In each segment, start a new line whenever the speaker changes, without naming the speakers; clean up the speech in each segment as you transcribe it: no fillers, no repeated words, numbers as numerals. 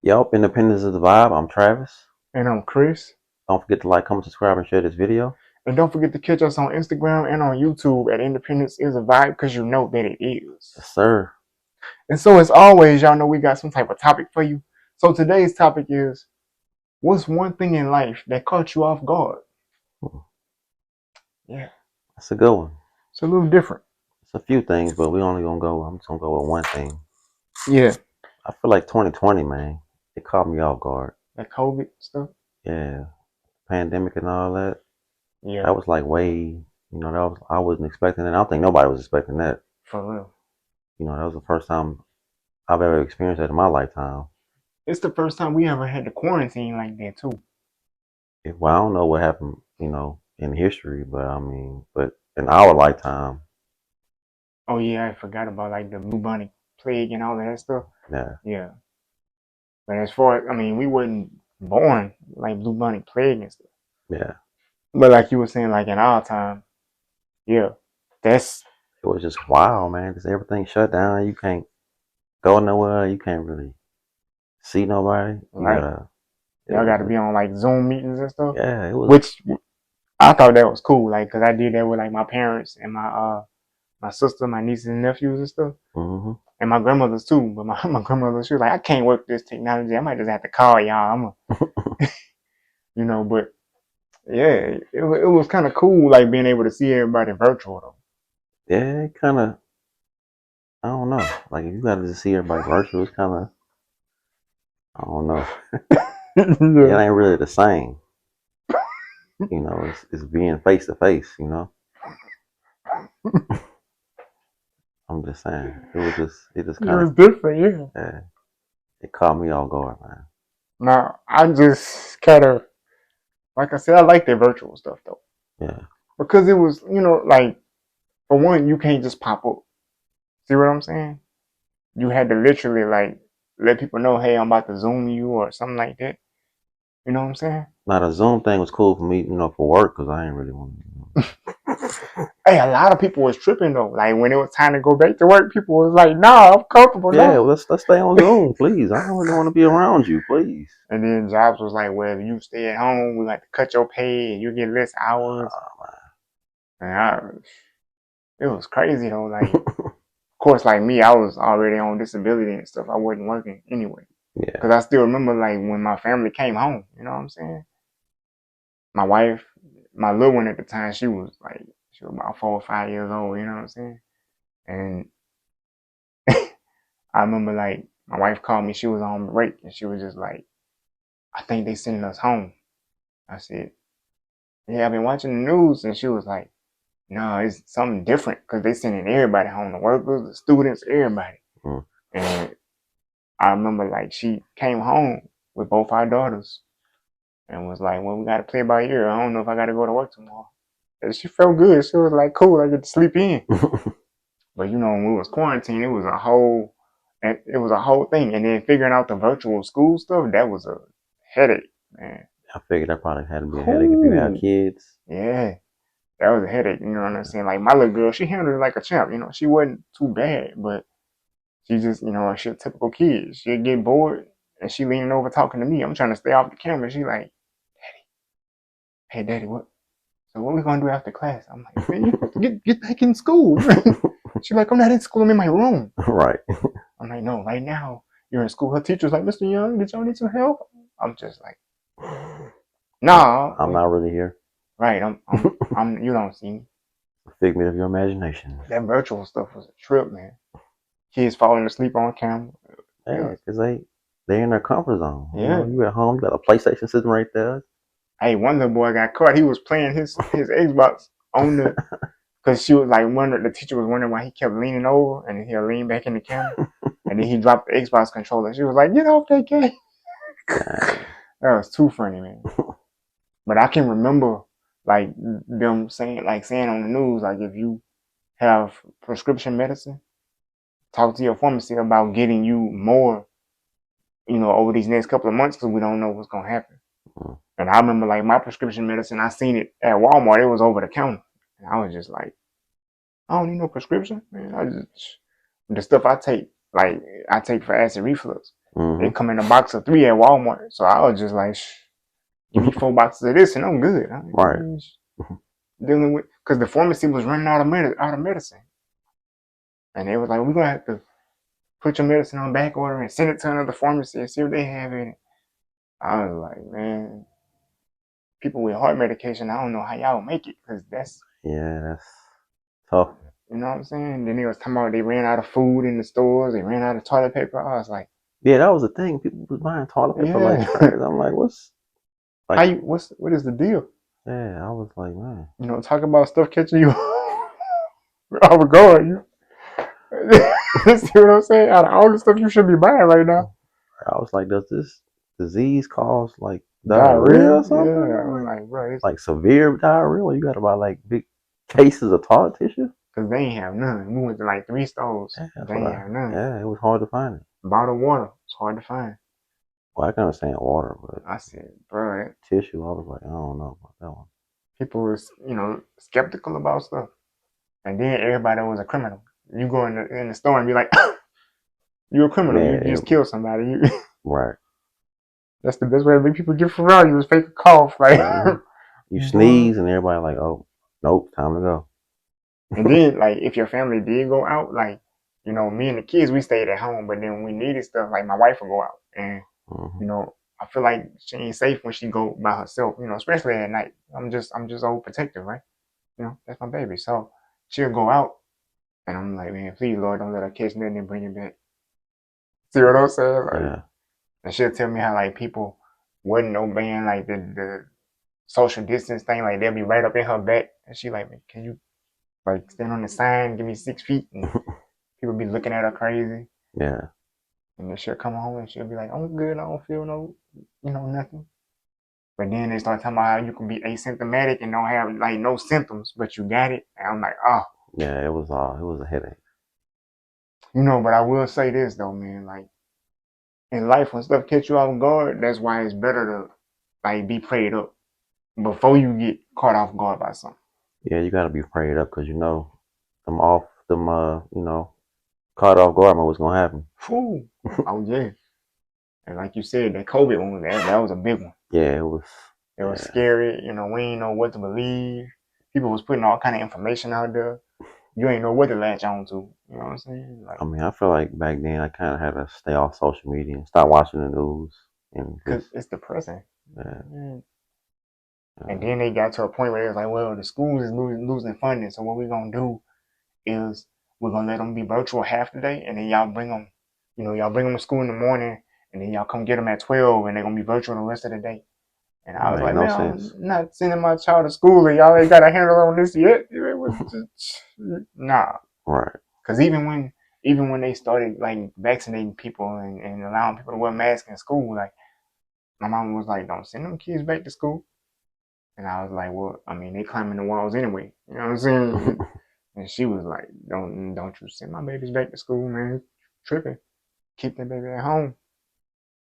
Yup, Independence is the vibe. I'm Travis.
And I'm Chris.
Don't forget to like, comment, subscribe, and share this video.
And don't forget to catch us on Instagram and on YouTube at Independence is a Vibe because you know that it is.
Yes, sir.
And so, as always, y'all know we got some type of topic for you. So, today's topic is what's one thing in life that caught you off guard? Yeah,
That's a good one.
it's a little different.
It's a few things, but I'm just gonna go with one thing.
Yeah,
I feel like 2020, man, it caught me off guard.
that COVID stuff.
Yeah, pandemic and all that.
Yeah,
That was like I wasn't expecting it. I don't think nobody was expecting that.
for real.
That was the first time I've ever experienced that in my lifetime.
It's the first time we ever had to quarantine like that, too.
Well, I don't know what happened, in history, but in our lifetime,
Oh, yeah, I forgot about like the bubonic plague and all of that stuff.
yeah,
Yeah. But as far as, we wasn't born like bubonic plague and stuff.
yeah.
But like you were saying, like in our time, yeah, that's
It was just wild, man. Just everything shut down. You can't go nowhere. You can't really see nobody. You
right.
gotta. It
Y'all
was
got to be on like Zoom meetings and stuff,
yeah. It was
which I thought that was cool. Like, cause I did that with like my parents and my sister, my nieces and nephews and stuff,
hmm
and my grandmothers too. But my grandmother, she was like, I can't work this technology. I might just have to call y'all. But yeah, it was kind of cool, like being able to see everybody virtual though.
yeah. Kind of. I don't know. Like if you gotta just see everybody virtual, it's kind of. I don't know. It
Yeah.
ain't really the same. It's being face to face. I'm just saying. It just
It
kind of
was different, yeah.
it caught me off guard, man.
Now I just kind of, like I said, I like the virtual stuff though
Yeah.
because it was, like for one, you can't just pop up. See what I'm saying? You had to literally like let people know, hey, I'm about to Zoom you or something like that. You know what I'm saying?
Now the Zoom thing was cool for me, for work, because I ain't really want.
Hey, a lot of people was tripping though. Like when it was time to go back to work, people was like, "Nah, I'm comfortable
Yeah,
now."
well, let's stay on Zoom, please. I don't really want to be around you, please.
And then Jobs was like, "Well, if you stay at home, we like to cut your pay and you get less hours." And it was crazy though. Like, of course, like me, I was already on disability and stuff. I wasn't working anyway.
Yeah.
Cause I still remember like when my family came home. You know what I'm saying? My wife, my little one at the time, she was about 4 or 5 years old. You know what I'm saying? And I remember like my wife called me. She was on break and she was just like, "I think they sending us home." I said, "Yeah, I've been watching the news." And she was like, "No, it's something different because they sending everybody home, the workers, the students, everybody."
Mm.
And I remember like she came home with both our daughters and was like, "Well, we got to play by ear. I don't know if I got to go to work tomorrow." And she felt good. She was like, "Cool, I get to sleep in." But when we was quarantined, it was a whole thing. And then figuring out the virtual school stuff, that was a headache, man.
I figured that probably had to be a headache if you have
Cool.
kids.
Yeah, that was a headache. You know what I'm saying? Like my little girl, she handled it like a champ. She wasn't too bad, but she just, she's a typical kid. She'd get bored and she leaning over talking to me. I'm trying to stay off the camera. She like, "Hey, daddy, what? So what we gonna do after class?" I'm like, "Man, you supposed to get back in school." She's like, "I'm not in school. I'm in my room."
Right.
I'm like, "No, right now you're in school." Her teacher's like, "Mr. Young, did y'all need some help?" I'm just like, "Nah,
I'm not really here.
right. I'm. You don't see me."
A figment of your imagination.
That virtual stuff was a trip, man. Kids falling asleep on camera.
Yeah,
Yeah,
because they in their comfort zone.
yeah.
You at home, you got a PlayStation sitting right there.
Hey, one little boy got caught. He was playing his Xbox on the, because she was like wondering. The teacher was wondering why he kept leaning over, and then he'll lean back in the camera, and then he dropped the Xbox controller. She was like, "Get off that game."
Dang.
That was too funny, man. But I can remember like them saying on the news, like if you have prescription medicine, talk to your pharmacy about getting you more, over these next couple of months because we don't know what's gonna happen.
Mm.
And I remember like my prescription medicine, I seen it at Walmart. It was over the counter, and I was just like, I don't need no prescription, man. The stuff I take, like I take for acid reflux. They come in a box of 3 at Walmart. So I was just like, give me 4 boxes of this and I'm good.
Right.
Dealing with, because the pharmacy was running out of medicine. And they was like, we're going to have to put your medicine on back order and send it to another pharmacy and see what they have in it. I was like, man, people with heart medication, I don't know how y'all make it, because that's
tough.
You know what I'm saying? Then they was talking about they ran out of food in the stores, they ran out of toilet paper. I was like,
yeah, that was the thing. People was buying toilet paper like crazy. I'm like,
what is the deal?
Yeah, I was like, man.
You know, talking about stuff catching you off guard. You see what I'm saying? Out of all the stuff you should be buying right now.
I was like, does this disease cause like
Diarrhea
or something?
Yeah, I'm like, bro,
like severe diarrhea, or you got to buy like big cases of toilet tissue?
Because they ain't have none. We went to like 3 stores. They ain't have none.
Yeah, it was hard to find it.
Bottled water, it's hard to find.
Well, I can understand water, but
I said, bro,
tissue, I was like, I don't know about that one.
People was, skeptical about stuff. And then everybody was a criminal. You go in the store and be like, you're a criminal.
Yeah,
you just killed somebody.
Right.
That's the best way to make people get for real. You was fake a cough. Like,
you sneeze and everybody like, oh, nope, time to go.
And then, like, if your family did go out, like, me and the kids, we stayed at home. But then when we needed stuff, like, my wife would go out. And, I feel like she ain't safe when she go by herself, especially at night. I'm just overprotective, right? That's my baby. So she'll go out. And I'm like, man, please, Lord, don't let her catch nothing and bring it back. See what I'm saying? Like, and she'll tell me how, like, people wasn't obeying, like, the social distance thing. Like, they'll be right up in her back. And she like, man, can you, like, stand on the sign, give me 6 feet? And people be looking at her crazy.
Yeah.
And then she'll come home and she'll be like, I'm good. I don't feel nothing. But then they start talking about how you can be asymptomatic and don't have, like, no symptoms, but you got it. And I'm like, oh.
Yeah, it was a headache.
But I will say this, though, man. Like, in life, when stuff catch you off guard, that's why it's better to, like, be prayed up before you get caught off guard by something.
Yeah, you got to be prayed up because caught off guard what was going to happen.
Oh, yeah. And like you said, that COVID one, that was a big one.
Yeah, it was.
It was scary. We ain't know what to believe. People was putting all kind of information out there. You ain't know what to latch on to. You know what I'm saying? Like,
I mean, I feel like back then I kind of had to stay off social media and stop watching the news.
Because it's depressing.
Yeah.
And then they got to a point where it was like, well, the schools is losing funding. So what we're going to do is we're going to let them be virtual half the day. And then y'all bring them, y'all bring them to school in the morning. And then y'all come get them at 12 and they're going to be virtual the rest of the day. And I was like, man, I'm not sending my child to school and y'all ain't got a handle on this yet. It was just, nah.
Right.
Because even when they started, like, vaccinating people and allowing people to wear masks in school, like, my mom was like, don't send them kids back to school. And I was like, well, I mean, they climbing the walls anyway. You know what I'm saying? And she was like, don't you send my babies back to school, man. Tripping. Keep that baby at home.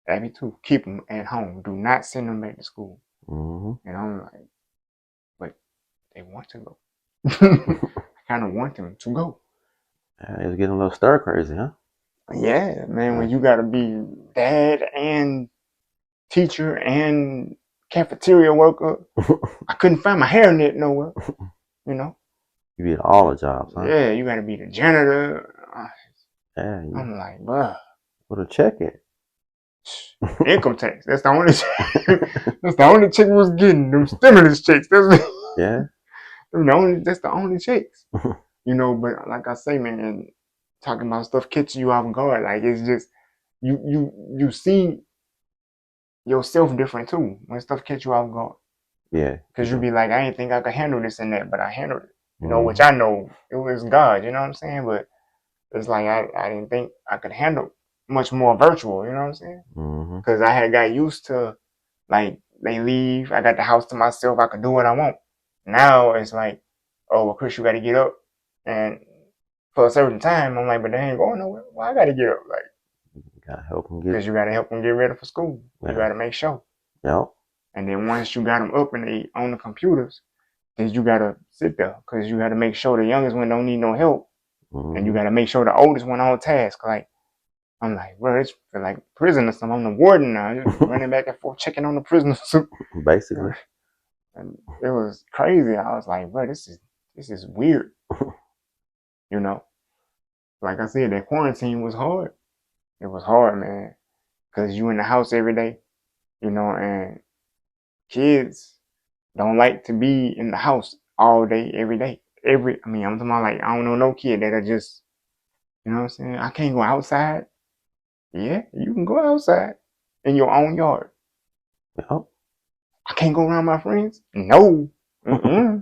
Abby too. Keep them at home. Do not send them back to school. And I'm like, but they want to go. I kind of want them to go.
It was getting a little stir crazy, huh?
Yeah, man. When you got to be dad and teacher and cafeteria worker, I couldn't find my hairnet nowhere.
You did all the jobs, huh?
Yeah, you got to be the janitor.
I'm
like, bruh.
What a check it.
Income tax. That's the only check. That's the only check we was getting. Them stimulus checks. That's the only checks. But like I say, man, talking about stuff catching you off guard, like, it's just you see yourself different too when stuff catch you off guard.
Yeah.
Because you be like, I didn't think I could handle this and that, but I handled it. Which I know it was God, you know what I'm saying? But it's like I didn't think I could handle much more virtual, you know what I'm saying? Because I had got used to, like, they leave, I got the house to myself, I can do what I want. Now it's like, oh, well, Chris, you got to get up, and for a certain time, I'm like, but they ain't going nowhere. Well, I got to get up, like,
you gotta help them
because you got to help them get ready for school. You got to make sure.
Yep.
And then once you got them up and they on the computers, then you got to sit there because you got to make sure the youngest one don't need no help. And you got to make sure the oldest one on task. Like, I'm like, bro, it's feel like prison or something. I'm the warden now, just running back and forth, checking on the prisoners.
Basically.
And it was crazy. I was like, bro, this is weird. You know, like I said, that quarantine was hard. It was hard, man, because you in the house every day, and kids don't like to be in the house all day, every day. I'm talking about like, I don't know no kid that are just, you know what I'm saying? I can't go outside. Yeah, you can go outside in your own yard.
Yep.
I can't go around my friends. No.
I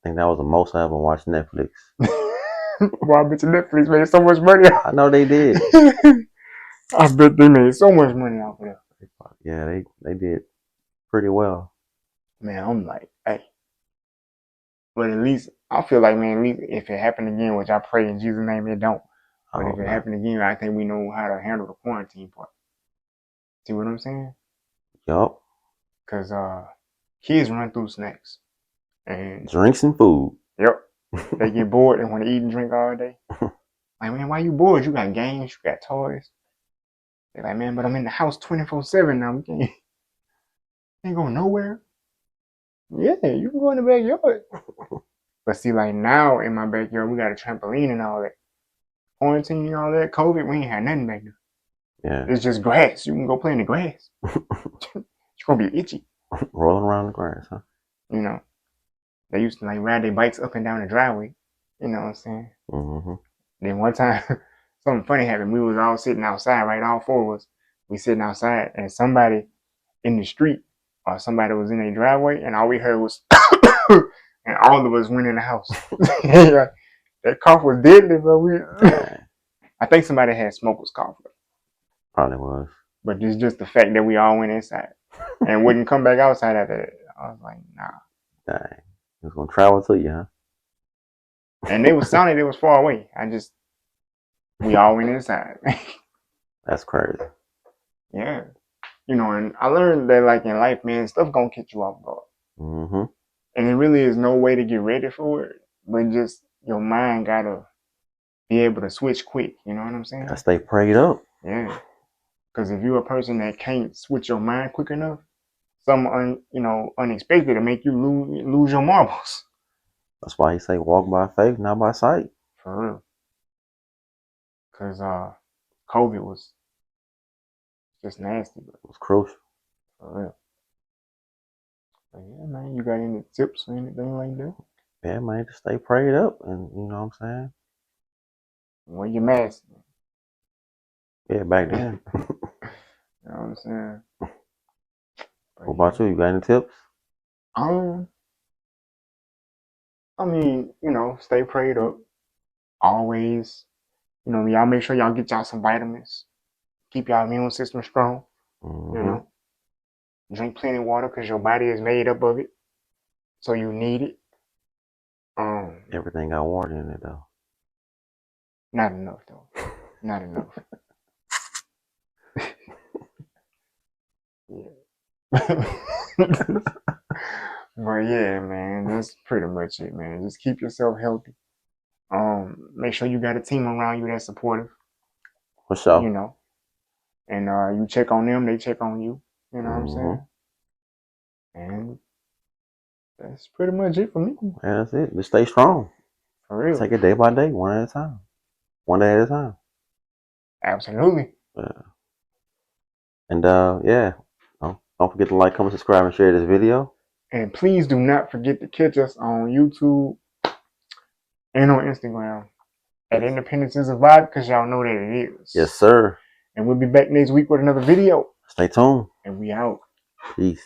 think that was the most I ever watched Netflix.
Boy, I bet you Netflix made so much money.
I know they did.
I bet they made so much money off of that.
Yeah, they did pretty well.
Man, I'm like, hey. But at least, I feel like, man, at least if it happened again, which I pray in Jesus' name it don't. But if it happened again, I think we know how to handle the quarantine part. See what I'm saying?
Yup.
Because kids run through snacks. And
drinks and food.
Yep. They get bored and want to eat and drink all day. Like, man, why you bored? You got games, you got toys. They're like, man, but I'm in the house 24/7 now. We can't go nowhere. Yeah, you can go in the backyard. But see, like now in my backyard, we got a trampoline and all that. Quarantine and all that, COVID, we ain't had nothing back there.
Yeah.
It's just grass. You can go play in the grass. It's gonna be itchy.
Rolling around the grass, huh?
They used to like ride their bikes up and down the driveway. You know what I'm saying?
Mm-hmm.
Then one time, something funny happened. We was all sitting outside, right? All four of us. We sitting outside, and somebody in the street or somebody was in their driveway, and all we heard was, and all of us went in the house. That cough was deadly, bro. I think somebody had smoker's cough.
Probably was.
But it's just the fact that we all went inside and wouldn't come back outside after that. I was like, nah.
Dang. It's gonna travel to you, huh?
And they was sounding, it was far away. We all went inside.
That's crazy.
Yeah. And I learned that like in life, man, stuff gonna catch you off guard.
Mm-hmm.
And there really is no way to get ready for it, but just your mind gotta be able to switch quick. You know what I'm saying?
Gotta stay prayed up.
Yeah. Because if you're a person that can't switch your mind quick enough, something unexpected to make you lose your marbles.
That's why he say walk by faith, not by sight.
For real. Because COVID was just nasty, bro.
It was crucial.
For real. But yeah, man, you got any tips or anything like that?
Yeah, man, just stay prayed up, and you know what I'm saying?
Wear your mask.
Yeah, back then.
You know what I'm saying?
What about you? You got any tips?
I mean, stay prayed up. Always. Y'all make sure y'all get y'all some vitamins. Keep y'all immune system strong.
Mm-hmm.
Drink plenty of water because your body is made up of it. So you need it.
Everything got water in it though.
Not enough though. Not enough. Yeah. But yeah, man, that's pretty much it, man. Just keep yourself healthy. Make sure you got a team around you that's supportive.
For sure.
And you check on them, they check on you. You know what I'm saying? And that's pretty much it for me.
Yeah, that's it. Just stay strong.
For real.
Take it day by day, one at a time. One day at a time.
Absolutely.
Yeah. And yeah. Don't forget to like, comment, subscribe, and share this video.
And please do not forget to catch us on YouTube and on Instagram at Independence is a Vibe, because y'all know that it is.
Yes, sir.
And we'll be back next week with another video.
Stay tuned.
And we out.
Peace.